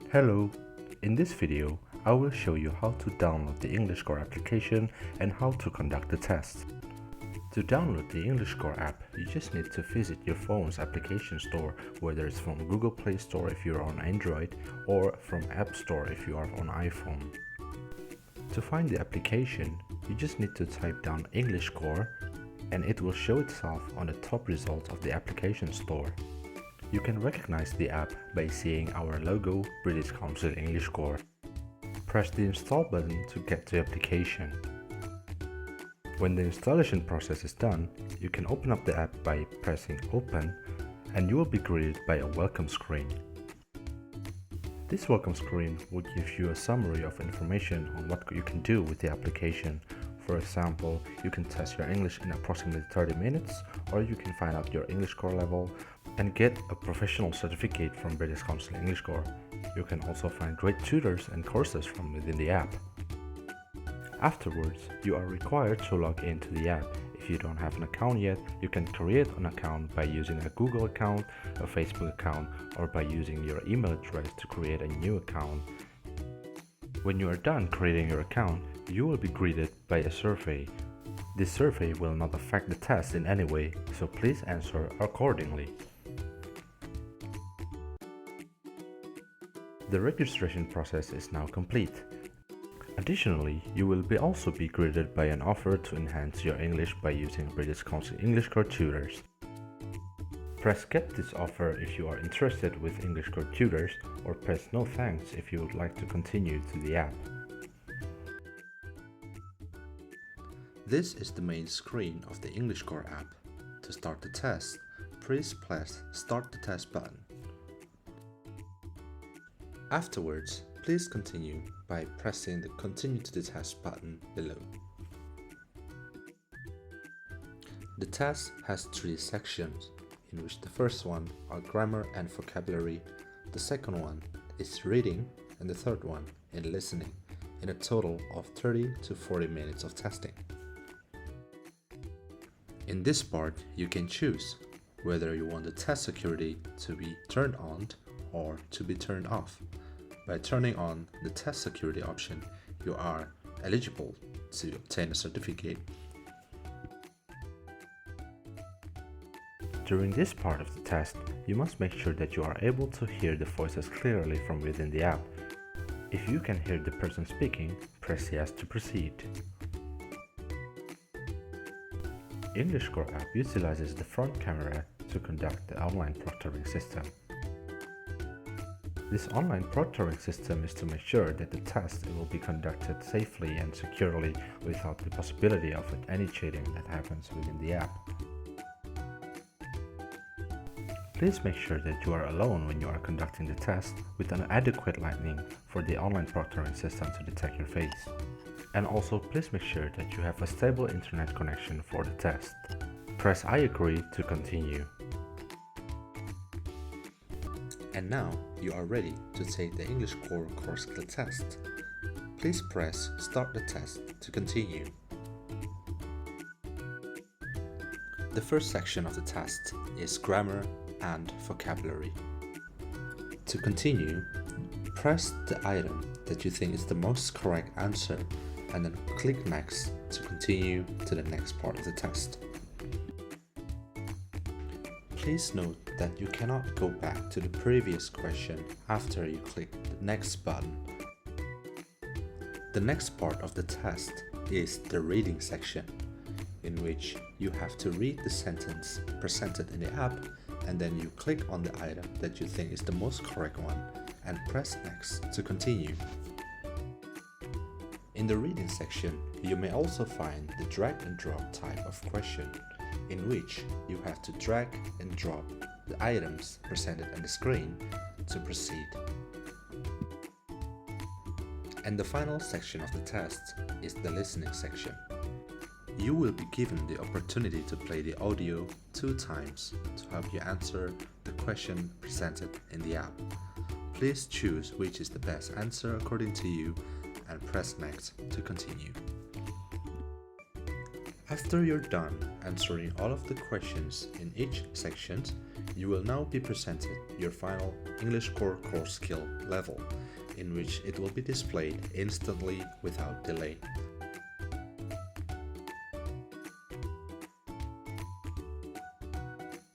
Hello! In this video, I will show you how to download the EnglishScore application and how to conduct the test. To download the EnglishScore app, you just need to visit your phone's application store, whether it's from Google Play Store if you're on Android or from App Store if you are on iPhone. To find the application, you just need to type down EnglishScore and it will show itself on the top result of the application store. You can recognize the app by seeing our logo, British Council EnglishScore. Press the install button to get the application. When the installation process is done, you can open up the app by pressing open and you will be greeted by a welcome screen. This welcome screen will give you a summary of information on what you can do with the application. For example, you can test your English in approximately 30 minutes, or you can find out your EnglishScore level and get a professional certificate from British Council EnglishScore. You can also find great tutors and courses from within the app. Afterwards, you are required to log into the app. If you don't have an account yet, you can create an account by using a Google account, a Facebook account, or by using your email address to create a new account. When you are done creating your account, you will be greeted by a survey. This survey will not affect the test in any way, so please answer accordingly. The registration process is now complete. Additionally, you will also be greeted by an offer to enhance your English by using British Council EnglishScore tutors. Press get this offer if you are interested with EnglishScore tutors, or press no thanks if you would like to continue to the app. This is the main screen of the EnglishScore app. To start the test, please press Start the Test button. Afterwards, please continue by pressing the Continue to the Test button below. The test has 3 sections, in which the first one are grammar and vocabulary, the second one is reading, and the third one is listening, in a total of 30 to 40 minutes of testing. In this part, you can choose whether you want the test security to be turned on or to be turned off. By turning on the test security option, you are eligible to obtain a certificate. During this part of the test, you must make sure that you are able to hear the voices clearly from within the app. If you can hear the person speaking, press yes to proceed. EnglishScore app utilizes the front camera to conduct the online proctoring system. This online proctoring system is to make sure that the test will be conducted safely and securely without the possibility of any cheating that happens within the app. Please make sure that you are alone when you are conducting the test with an adequate lighting for the online proctoring system to detect your face. And also please make sure that you have a stable internet connection for the test. Press I agree to continue. And now you are ready to take the EnglishScore core skill test. Please press Start the test to continue. The first section of the test is grammar and vocabulary. To continue, press the item that you think is the most correct answer and then click Next to continue to the next part of the test. Please note that you cannot go back to the previous question after you click the Next button. The next part of the test is the reading section, in which you have to read the sentence presented in the app and then you click on the item that you think is the most correct one and press Next to continue. In the reading section, you may also find the drag and drop type of question, in which you have to drag and drop the items presented on the screen to proceed. And the final section of the test is the listening section. You will be given the opportunity to play the audio 2 times to help you answer the question presented in the app. Please choose which is the best answer according to you and press Next to continue. After you're done answering all of the questions in each section, you will now be presented your final EnglishScore core skill level, in which it will be displayed instantly without delay.